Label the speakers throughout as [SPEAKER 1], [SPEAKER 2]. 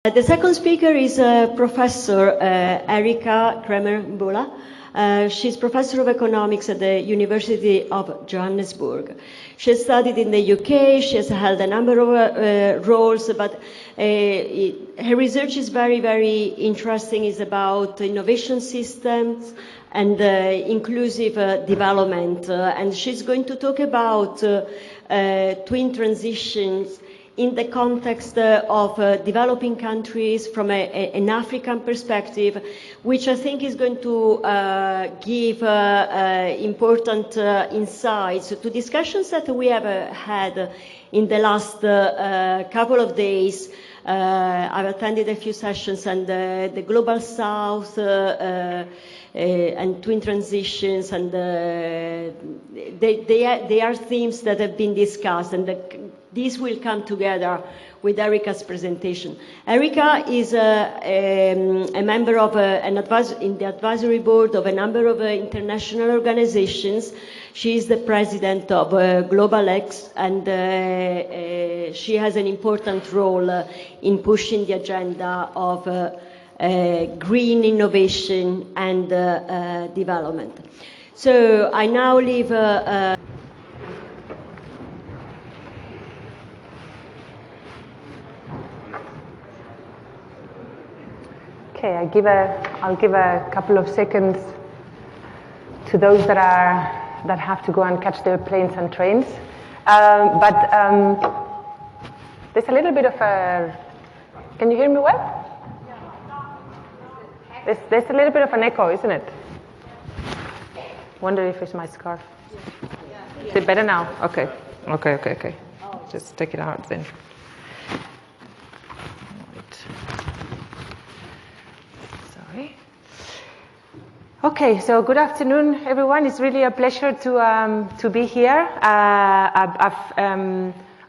[SPEAKER 1] The second speaker is Professor Erika Kraemer-Mbula. She's Professor of Economics at the University of Johannesburg. She has studied in the UK, she has held a number of roles, but her research is very, very interesting. It's about innovation systems and inclusive development. And she's going to talk about twin transitions in the context of developing countries from an African perspective, which I think is going to give important insights to discussions that we have had in the last couple of days. I've attended a few sessions, and the Global South and twin transitions, and they are themes that have been discussed, and these will come together with Erika's presentation. Erika is a member of in the advisory board of a number of international organizations. She is the president of Globelics, and she has an important role in pushing the agenda of green innovation and development. So I now leave
[SPEAKER 2] Okay, I'll give a couple of seconds to those that have to go and catch their planes and trains. There's a little bit of a. Can you hear me well? There's a little bit of an echo, isn't it? Wonder if it's my scarf. Is it better now? Okay. Just take it out then. Okay, so good afternoon, everyone. It's really a pleasure to be here.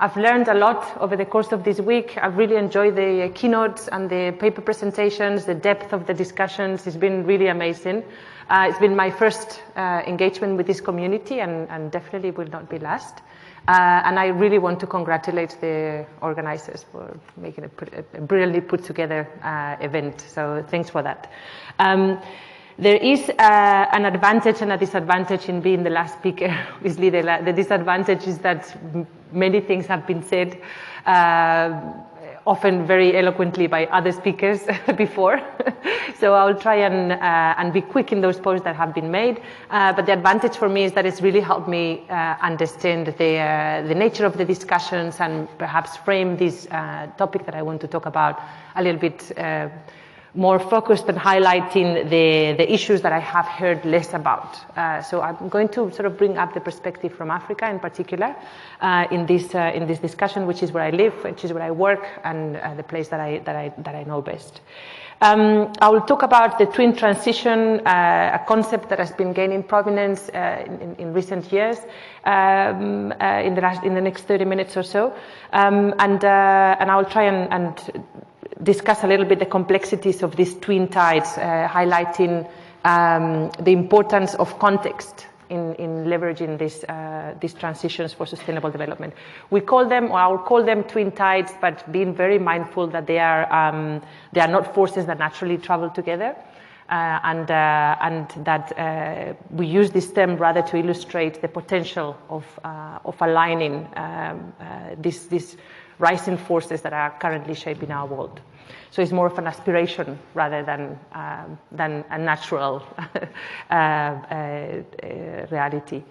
[SPEAKER 2] I've learned a lot over the course of this week. I've really enjoyed the keynotes and the paper presentations, the depth of the discussions. It's been really amazing. It's been my first engagement with this community, and definitely will not be last. And I really want to congratulate the organizers for making a brilliantly put together event. So thanks for that. There is an advantage and a disadvantage in being the last speaker. Obviously, the disadvantage is that many things have been said, often very eloquently by other speakers before. So I'll try and be quick in those points that have been made. But the advantage for me is that it's really helped me understand the nature of the discussions and perhaps frame this topic that I want to talk about a little bit more focused and highlighting the issues that I have heard less about. So I'm going to sort of bring up the perspective from Africa in particular in this discussion, which is where I live, which is where I work, and the place that I know best. I will talk about the twin transition, a concept that has been gaining prominence in recent years, in the next 30 minutes or so, and I will try and discuss a little bit the complexities of these twin tides, highlighting the importance of context in leveraging these transitions for sustainable development. We call them, or I will call them, twin tides, but being very mindful that they are not forces that naturally travel together, and that we use this term rather to illustrate the potential of aligning these rising forces that are currently shaping our world. So it's more of an aspiration rather than a natural reality.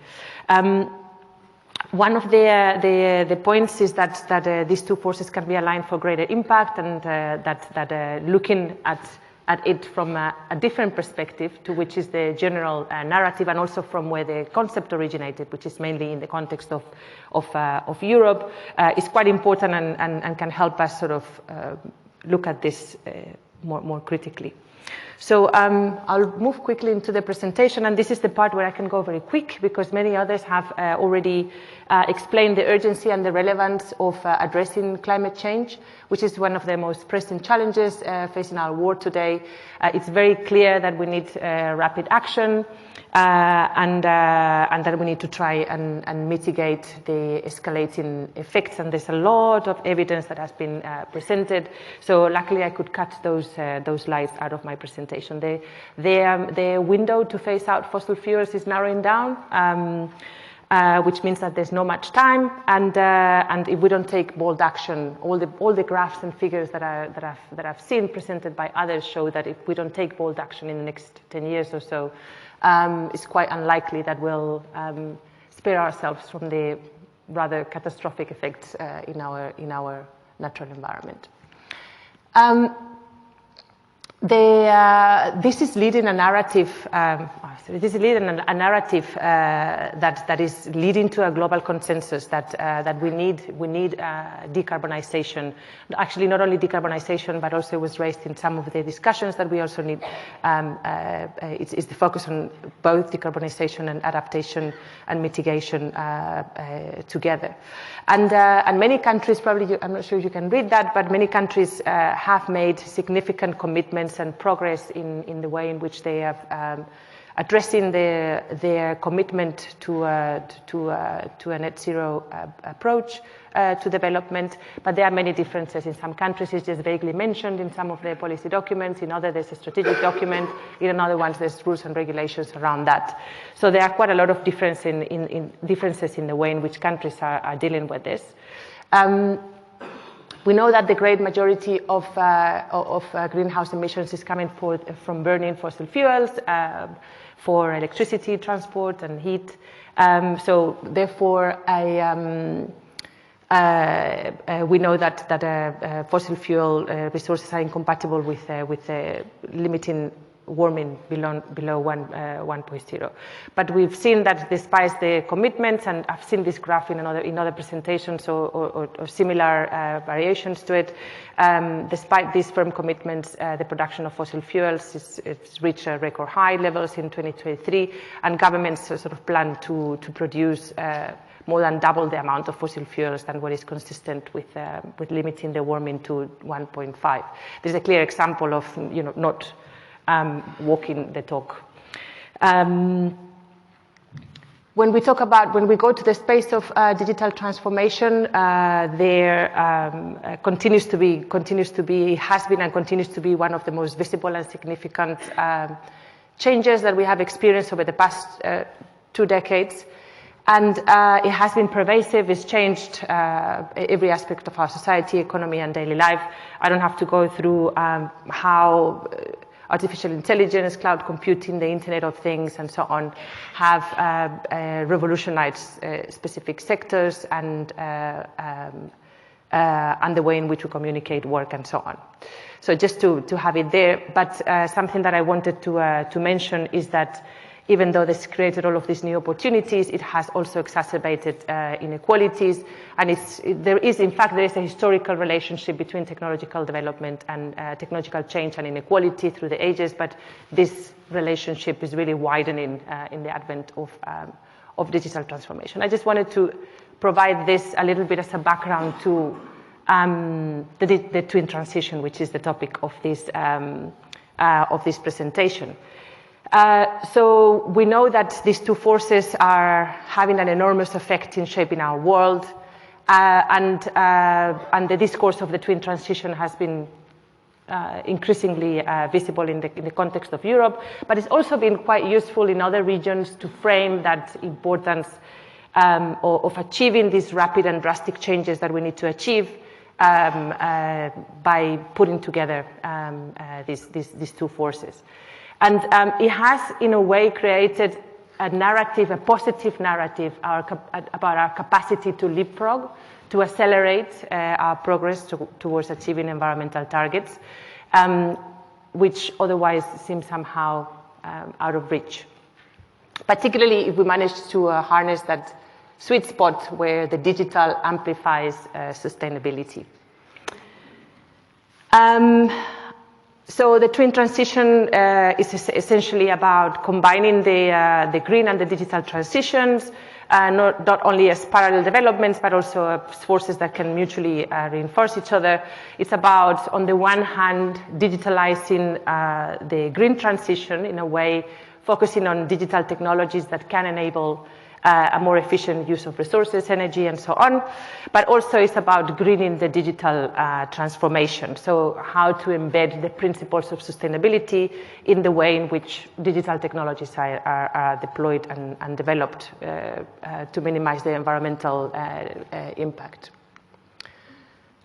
[SPEAKER 2] One of the points is that these two forces can be aligned for greater impact, and that looking at it from a different perspective, to which is the general narrative, and also from where the concept originated, which is mainly in the context of Europe, is quite important and can help us sort of look at this more critically. So I'll move quickly into the presentation, and this is the part where I can go very quick because many others have already explained the urgency and the relevance of addressing climate change, which is one of the most pressing challenges facing our world today. It's very clear that we need rapid action. and that we need to try and mitigate the escalating effects. And there's a lot of evidence that has been presented. So luckily I could cut those slides out of my presentation. The window to phase out fossil fuels is narrowing down, which means that there's not much time, and if we don't take bold action, all the graphs and figures that I've seen presented by others show that if we don't take bold action in the next 10 years or so, it's quite unlikely that we'll spare ourselves from the rather catastrophic effects in our natural environment. This is leading a narrative. This is leading a narrative that is leading to a global consensus that we need decarbonization. Actually, not only decarbonization, but also was raised in some of the discussions that we also need. It's the focus on both decarbonization and adaptation and mitigation together. And many countries, probably I'm not sure if you can read that, but many countries have made significant commitments and progress in the way in which they have addressing their commitment to a net zero approach to development. But there are many differences. In some countries it's just vaguely mentioned in some of their policy documents, in others there's a strategic document, in other ones there's rules and regulations around that. So there are quite a lot of differences in the way in which countries are dealing with this. We know that the great majority of greenhouse emissions is coming from burning fossil fuels for electricity, transport, and heat. So therefore, we know that fossil fuel resources are incompatible with limiting warming below 1.0. But we've seen that despite the commitments, and I've seen this graph in other presentations or similar variations to it, despite these firm commitments, the production of fossil fuels it's reached record high levels in 2023, and governments sort of plan to produce more than double the amount of fossil fuels than what is consistent with limiting the warming to 1.5. This is a clear example of not walking the talk. When we go to the space of digital transformation, there continues to be, has been and continues to be one of the most visible and significant changes that we have experienced over the past 2 decades. And it has been pervasive. It's changed every aspect of our society, economy, and daily life. I don't have to go through how artificial intelligence, cloud computing, the Internet of Things, and so on, have revolutionized specific sectors and the way in which we communicate, work, and so on. So just to have it there, but something that I wanted to mention is that even though this created all of these new opportunities, it has also exacerbated inequalities. And there is a historical relationship between technological development and technological change and inequality through the ages, but this relationship is really widening in the advent of digital transformation. I just wanted to provide this a little bit as a background to the twin transition, which is the topic of this presentation. So we know that these two forces are having an enormous effect in shaping our world, and the discourse of the twin transition has been increasingly visible in the context of Europe, but it's also been quite useful in other regions to frame that importance of achieving these rapid and drastic changes that we need to achieve by putting together these two forces. And it has, in a way, created a narrative, a positive narrative about our capacity to leapfrog, to accelerate our progress towards achieving environmental targets, which otherwise seem somehow out of reach. Particularly if we manage to harness that sweet spot where the digital amplifies sustainability. So the twin transition is essentially about combining the green and the digital transitions, not only as parallel developments, but also as forces that can mutually reinforce each other. It's about, on the one hand, digitalizing the green transition in a way focusing on digital technologies that can enable a more efficient use of resources, energy, and so on. But also it's about greening the digital transformation. So how to embed the principles of sustainability in the way in which digital technologies are deployed and developed to minimize the environmental impact.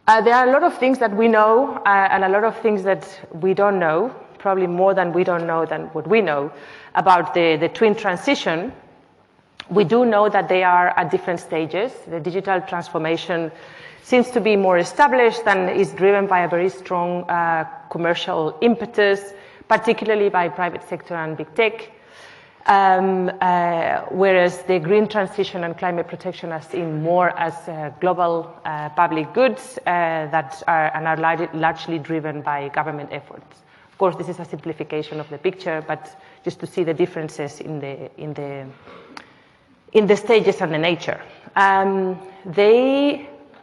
[SPEAKER 2] There are a lot of things that we know and a lot of things that we don't know, probably more than we don't know than what we know about the twin transition. We do know that they are at different stages. The digital transformation seems to be more established and is driven by a very strong commercial impetus, particularly by private sector and big tech. Whereas the green transition and climate protection are seen more as global public goods that are largely driven by government efforts. Of course, this is a simplification of the picture, but just to see the differences in the stages and the nature.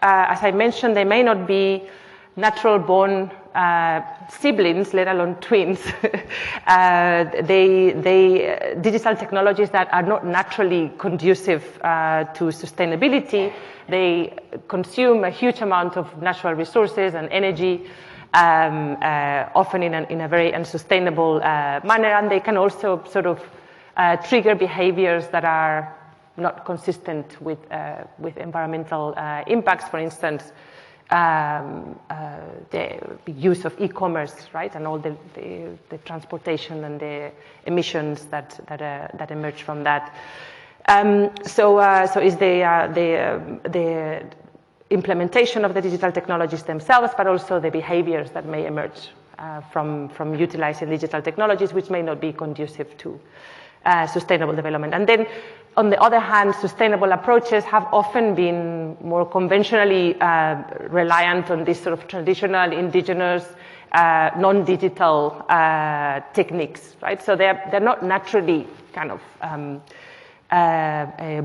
[SPEAKER 2] As I mentioned, they may not be natural-born siblings, let alone twins. Digital technologies that are not naturally conducive to sustainability, they consume a huge amount of natural resources and energy, often in a very unsustainable manner, and they can also sort of trigger behaviors that are not consistent with environmental impacts. For instance, the use of e-commerce, right, and all the transportation and the emissions that emerge from that. So is the implementation of the digital technologies themselves, but also the behaviors that may emerge from utilizing digital technologies, which may not be conducive to sustainable development. And then, on the other hand, sustainable approaches have often been more conventionally reliant on this sort of traditional, indigenous, non-digital techniques, right? So they're not naturally kind of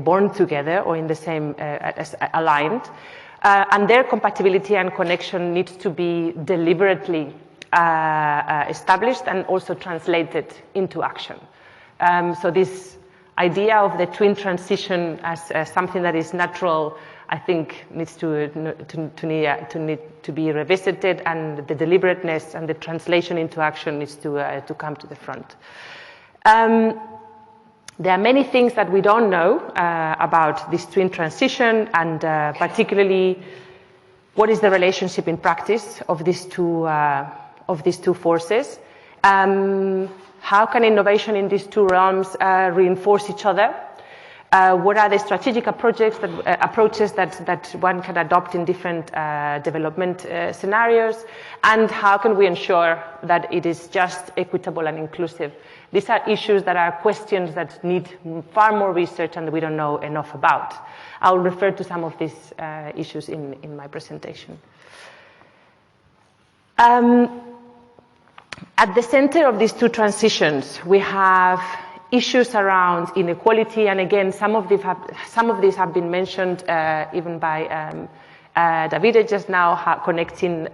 [SPEAKER 2] born together or in the same, aligned. And their compatibility and connection needs to be deliberately established and also translated into action. So this idea of the twin transition as something that is natural, I think, needs to be revisited, and the deliberateness and the translation into action needs to come to the front. There are many things that we don't know about this twin transition, and particularly what is the relationship in practice of these two forces. How can innovation in these two realms reinforce each other? What are the strategic approaches that one can adopt in different development scenarios? And how can we ensure that it is just, equitable, and inclusive? These are issues that are questions that need far more research and that we don't know enough about. I'll refer to some of these issues in my presentation. At the center of these two transitions, we have issues around inequality, and again, some of these have been mentioned even by Davide just now, connecting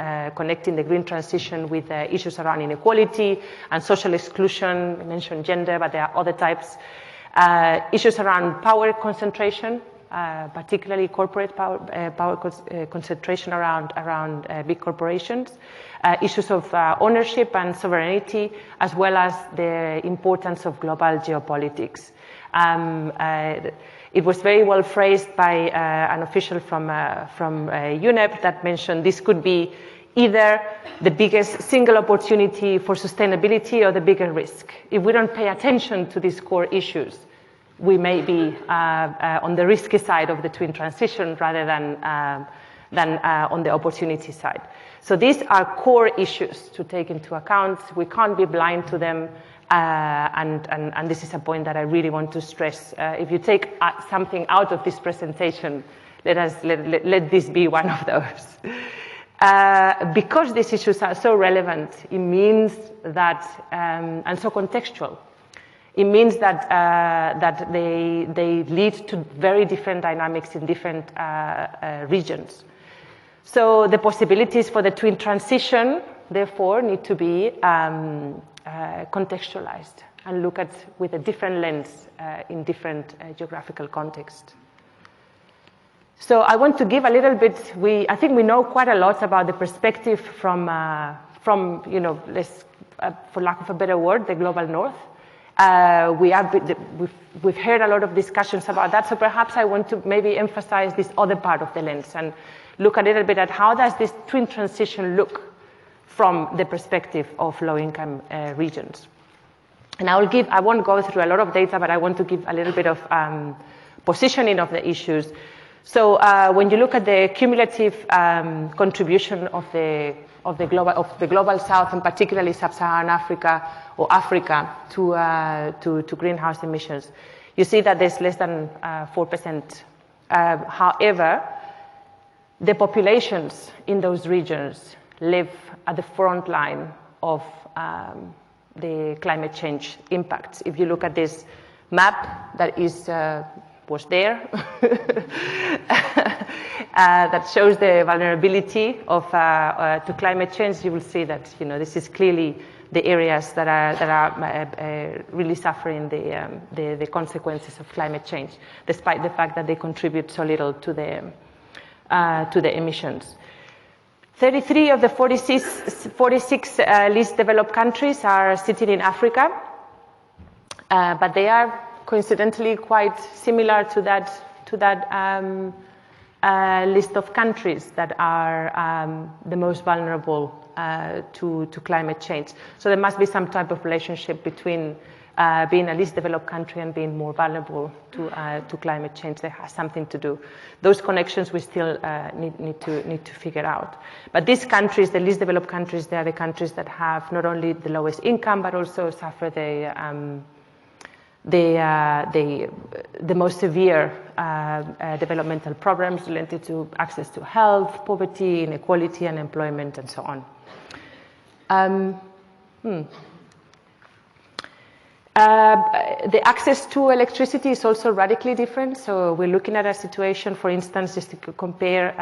[SPEAKER 2] the green transition with issues around inequality and social exclusion. I mentioned gender, but there are other types. Issues around power concentration, particularly corporate power concentration around big corporations. Issues of ownership and sovereignty, as well as the importance of global geopolitics. It was very well phrased by an official from UNEP that mentioned this could be either the biggest single opportunity for sustainability or the bigger risk. If we don't pay attention to these core issues, we may be on the risky side of the twin transition rather than on the opportunity side. So these are core issues to take into account. We can't be blind to them, and this is a point that I really want to stress. If you take something out of this presentation, let this be one of those. Because these issues are so relevant, it means that, and so contextual, it means that they lead to very different dynamics in different regions. So the possibilities for the twin transition, therefore, need to be contextualized and look at with a different lens in different geographical contexts. So I want to give a little bit, I think we know quite a lot about the perspective from you know, for lack of a better word, the global north. We've heard a lot of discussions about that, so perhaps I want to maybe emphasize this other part of the lens and look a little bit at how does this twin transition look from the perspective of low-income regions. And I won't go through a lot of data, but I want to give a little bit of positioning of the issues. So when you look at the cumulative contribution of the global south, and particularly sub-Saharan Africa or Africa to greenhouse emissions, you see that there's less than 4%. However, the populations in those regions live at the front line of the climate change impacts. If you look at this map that was there, that shows the vulnerability to climate change, you will see that, you know, this is clearly the areas that are really suffering the consequences of climate change, despite the fact that they contribute so little to the emissions. 33 of the 46 least developed countries are sitting in Africa, but they are coincidentally quite similar to that list of countries that are the most vulnerable to climate change. So there must be some type of relationship between being a least developed country and being more vulnerable to climate change. That has something to do. Those connections we still need to figure out. But these countries, the least developed countries, they are the countries that have not only the lowest income but also suffer the most severe developmental problems related to access to health, poverty, inequality, unemployment, and so on. The access to electricity is also radically different. So we're looking at a situation, for instance, just to compare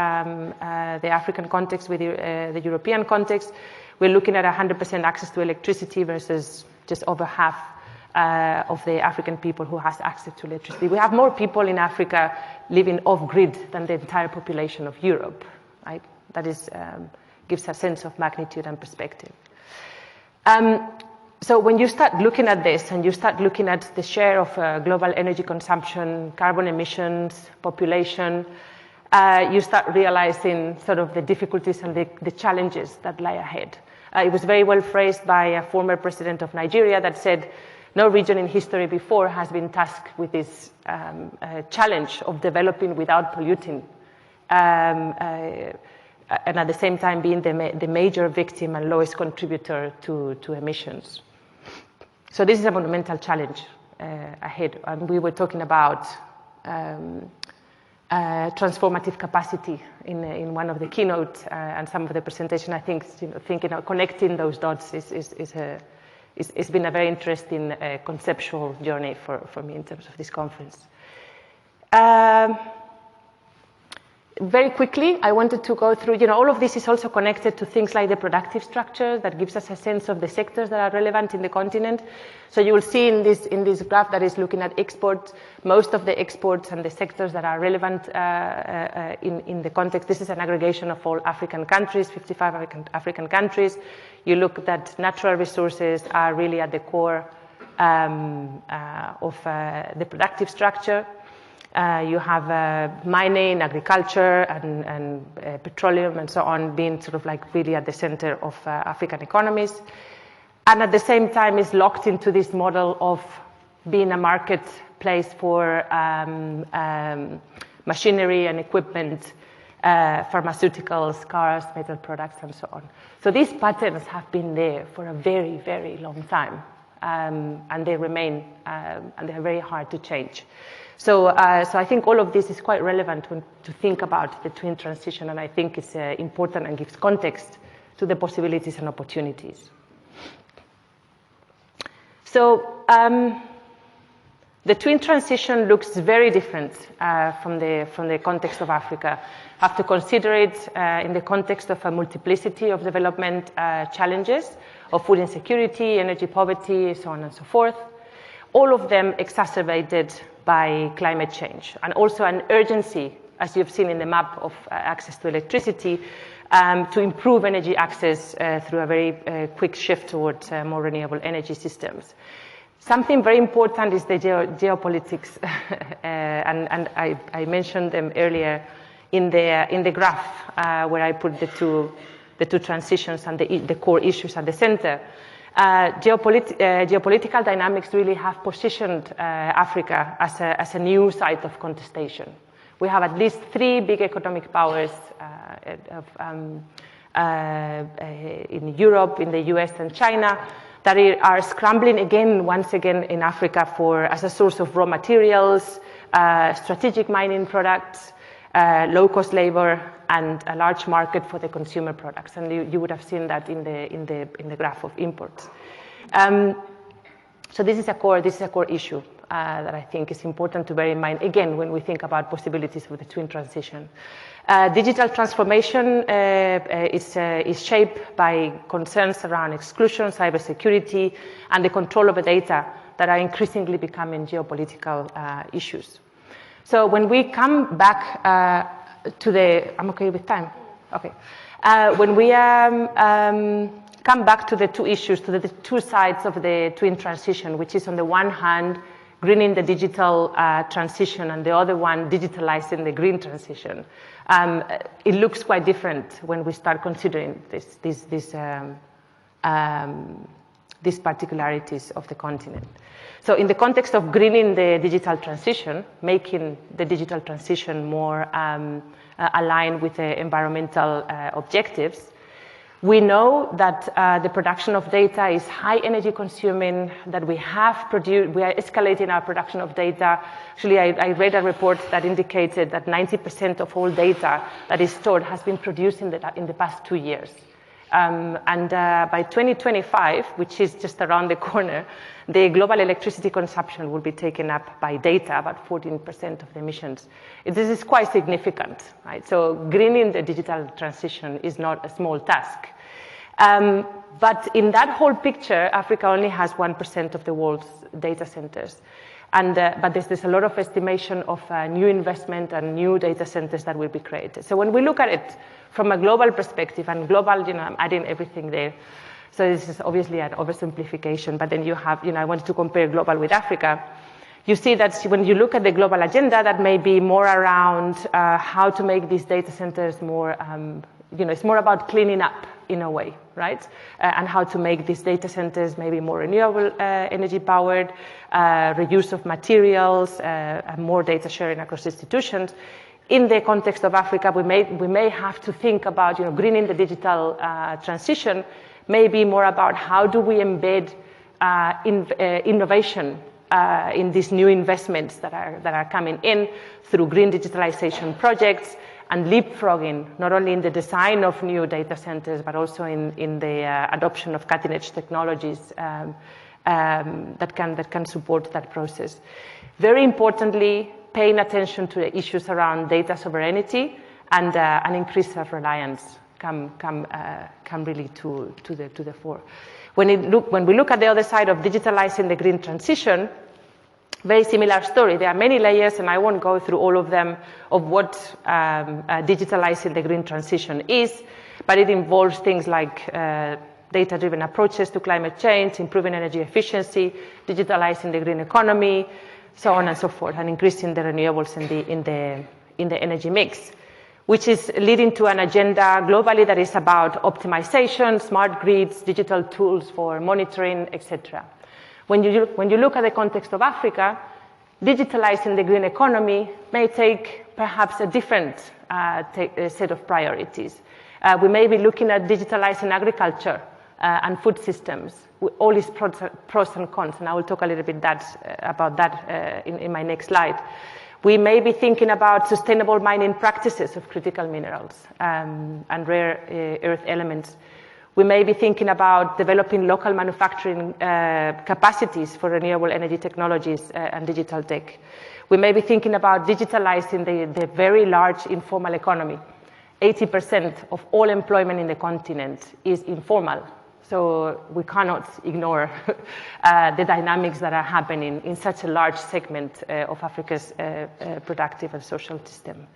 [SPEAKER 2] the African context with the European context. We're looking at 100% access to electricity versus just over half of the African people who has access to electricity. We have more people in Africa living off-grid than the entire population of Europe. Right? That is, gives a sense of magnitude and perspective. So when you start looking at this and you start looking at the share of global energy consumption, carbon emissions, population, you start realizing sort of the difficulties and the challenges that lie ahead. It was very well phrased by a former president of Nigeria that said, no region in history before has been tasked with this challenge of developing without polluting, and at the same time being the major victim and lowest contributor to emissions. So this is a monumental challenge ahead. And we were talking about transformative capacity in one of the keynotes and some of the presentation. I think, you know, thinking of connecting those dots it's been a very interesting conceptual journey for me in terms of this conference. Very quickly, I wanted to go through, you know, all of this is also connected to things like the productive structure that gives us a sense of the sectors that are relevant in the continent. So you will see in this graph that is looking at exports, most of the exports and the sectors that are relevant in the context. This is an aggregation of all African countries, 55 African countries. You look that natural resources are really at the core of the productive structure. You have mining, agriculture, and petroleum, and so on, being sort of like really at the center of African economies. And at the same time is locked into this model of being a marketplace for machinery and equipment, pharmaceuticals, cars, metal products, and so on. So these patterns have been there for a very, very long time, and they remain, and they're very hard to change. So I think all of this is quite relevant to think about the twin transition, and I think it's important and gives context to the possibilities and opportunities. So The twin transition looks very different from the context of Africa. Have to consider it in the context of a multiplicity of development challenges of food insecurity, energy poverty, so on and so forth. All of them exacerbated by climate change, and also an urgency, as you've seen in the map of access to electricity, to improve energy access through a very quick shift towards more renewable energy systems. Something very important is the geopolitics, and I mentioned them earlier in the graph where I put the two transitions and the core issues at the center. Geopolitical dynamics really have positioned Africa as a new site of contestation. We have at least 3 big economic powers in Europe, in the US, and China that are scrambling once again in Africa as a source of raw materials, strategic mining products, low-cost labor, and a large market for the consumer products. And you would have seen that in the graph of imports. So this is a core issue that I think is important to bear in mind, again, when we think about possibilities for the twin transition. Digital transformation is shaped by concerns around exclusion, cybersecurity, and the control of the data that are increasingly becoming geopolitical issues. So when we come back I'm okay with time? Okay. When we come back to the two issues, to the two sides of the twin transition, which is on the one hand, greening the digital transition, and the other one, digitalizing the green transition. It looks quite different when we start considering these particularities of the continent. So in the context of greening the digital transition, making the digital transition more aligned with the environmental objectives, we know that the production of data is high energy consuming, that we are escalating our production of data. Actually, I read a report that indicated that 90% of all data that is stored has been produced in the past 2 years. And by 2025, which is just around the corner, the global electricity consumption will be taken up by data, about 14% of the emissions. This is quite significant, right? So greening the digital transition is not a small task. But in that whole picture, Africa only has 1% of the world's data centers. But there's a lot of estimation of new investment and new data centers that will be created. So when we look at it from a global perspective, and global, I'm adding everything there. So this is obviously an oversimplification, but then you have, I wanted to compare global with Africa. You see that when you look at the global agenda, that may be more around how to make these data centers more, it's more about cleaning up in a way, right? And how to make these data centers maybe more renewable energy powered, reuse of materials, and more data sharing across institutions. In the context of Africa, we may have to think about, greening the digital transition, maybe more about how do we embed innovation in these new investments that are coming in through green digitalization projects, and leapfrogging, not only in the design of new data centers, but also in the adoption of cutting-edge technologies that can support that process. Very importantly, paying attention to the issues around data sovereignty and an increase of reliance come really to the fore. When we look at the other side of digitalizing the green transition, very similar story. There are many layers, and I won't go through all of them, of what digitalizing the green transition is, but it involves things like data-driven approaches to climate change, improving energy efficiency, digitalizing the green economy, so on and so forth, and increasing the renewables in the energy mix, which is leading to an agenda globally that is about optimization, smart grids, digital tools for monitoring, etc. When you look at the context of Africa, digitalizing the green economy may take perhaps a different set of priorities. We may be looking at digitalizing agriculture and food systems, with all its pros and cons, and I will talk a little bit about that in my next slide. We may be thinking about sustainable mining practices of critical minerals and rare earth elements. We may be thinking about developing local manufacturing capacities for renewable energy technologies and digital tech. We may be thinking about digitalizing the very large informal economy. 80% of all employment in the continent is informal. So we cannot ignore the dynamics that are happening in such a large segment of Africa's productive and social system.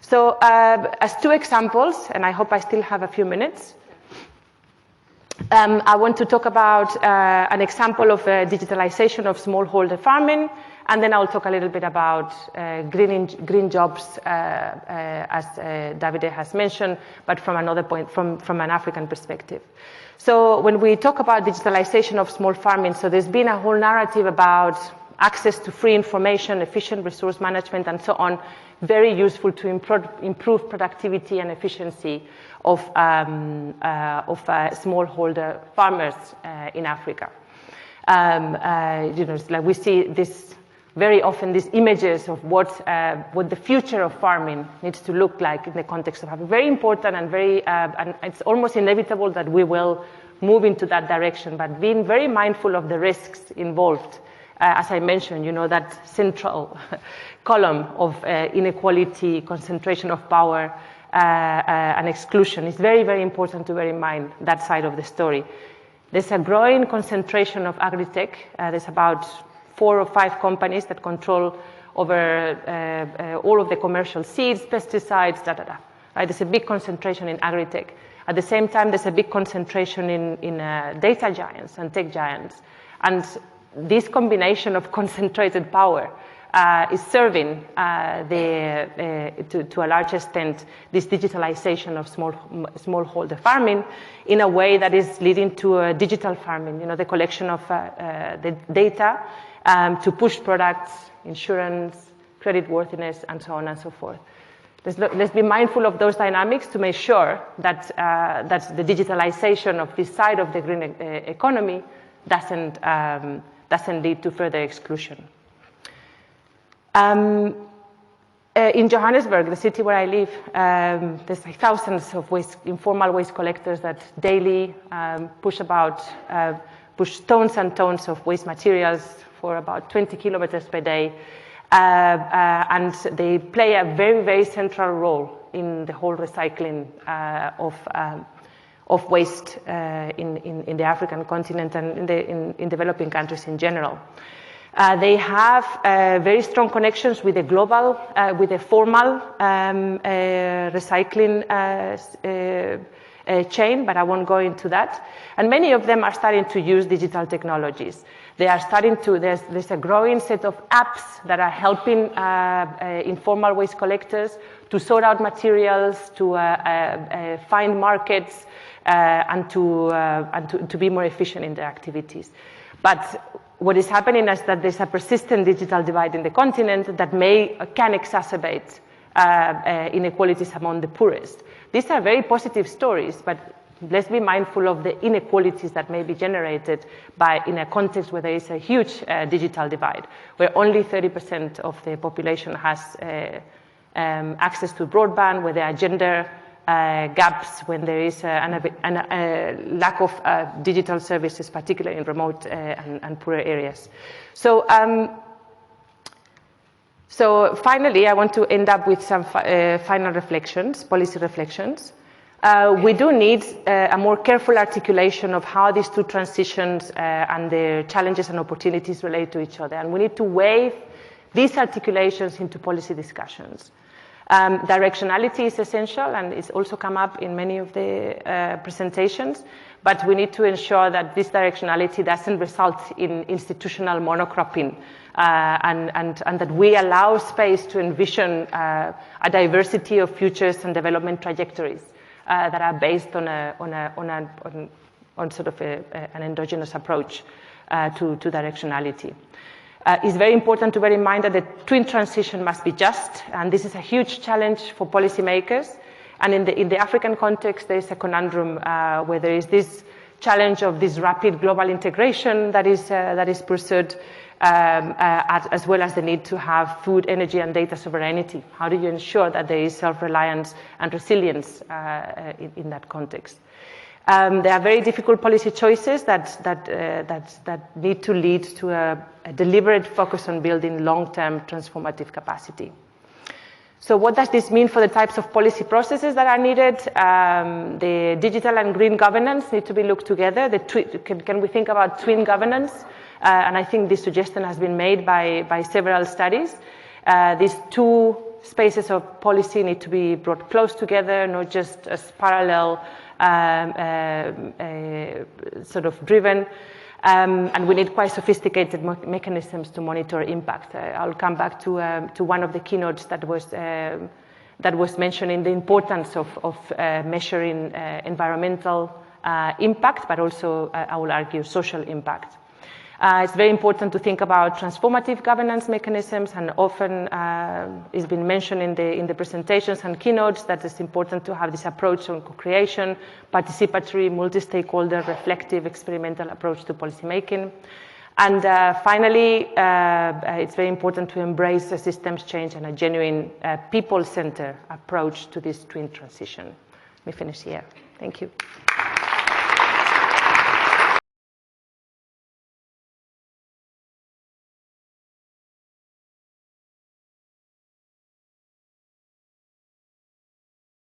[SPEAKER 2] So as two examples, and I hope I still have a few minutes, I want to talk about an example of digitalization of smallholder farming, and then I'll talk a little bit about green jobs, as Davide has mentioned, but from another point, from an African perspective. So when we talk about digitalization of small farming, so there's been a whole narrative about access to free information, efficient resource management, and so on, very useful to improve productivity and efficiency of smallholder farmers in Africa. It's like we see this very often, these images of what the future of farming needs to look like in the context of Africa. Very important and and it's almost inevitable that we will move into that direction, but being very mindful of the risks involved. As I mentioned, that central column of inequality, concentration of power, and exclusion is very, very important to bear in mind, that side of the story. There's a growing concentration of agri-tech. There's about 4 or 5 companies that control over all of the commercial seeds, pesticides, Right? There's a big concentration in agri-tech. At the same time, there's a big concentration in data giants and tech giants. And this combination of concentrated power is serving to a large extent this digitalization of smallholder farming in a way that is leading to digital farming, the collection of the data to push products, insurance, creditworthiness, and so on and so forth. Let's be mindful of those dynamics to make sure that the digitalization of this side of the green economy doesn't lead to further exclusion. In Johannesburg, the city where I live, there's like thousands of informal waste collectors that daily push tons and tons of waste materials for about 20 kilometers per day. And they play a very, very central role in the whole recycling of waste in the African continent and in developing countries in general. They have very strong connections with the global, with the formal recycling chain, but I won't go into that. And many of them are starting to use digital technologies. They are starting to, there's a growing set of apps that are helping informal waste collectors to sort out materials, to find markets, and to be more efficient in their activities. But what is happening is that there's a persistent digital divide in the continent that can exacerbate inequalities among the poorest. These are very positive stories, but let's be mindful of the inequalities that may be generated in a context where there is a huge digital divide, where only 30% of the population has access to broadband, where there are gender gaps, when there is a lack of digital services, particularly in remote and poorer areas. So finally, I want to end up with some final reflections, policy reflections. We do need a more careful articulation of how these two transitions and their challenges and opportunities relate to each other. And we need to weave these articulations into policy discussions. Directionality is essential, and it's also come up in many of the presentations, but we need to ensure that this directionality doesn't result in institutional monocropping, and that we allow space to envision a diversity of futures and development trajectories that are based on sort of an endogenous approach to directionality. It's very important to bear in mind that the twin transition must be just, and this is a huge challenge for policymakers. And in the African context, there is a conundrum where there is this challenge of this rapid global integration that is pursued, as well as the need to have food, energy, and data sovereignty. How do you ensure that there is self-reliance and resilience in that context? There are very difficult policy choices that need to lead to a deliberate focus on building long-term transformative capacity. So what does this mean for the types of policy processes that are needed? The digital and green governance need to be looked together. Can we think about twin governance? And I think this suggestion has been made by several studies. These two spaces of policy need to be brought close together, not just as parallel sort of driven. And we need quite sophisticated mechanisms to monitor impact. I'll come back to one of the keynotes that was mentioning the importance of measuring environmental impact, but also, I will argue, social impact. It's very important to think about transformative governance mechanisms, and often it's been mentioned in the presentations and keynotes that it's important to have this approach on co-creation, participatory, multi-stakeholder, reflective, experimental approach to policymaking. And finally, it's very important to embrace a systems change and a genuine people-centered approach to this twin transition. Let me finish here. Thank you.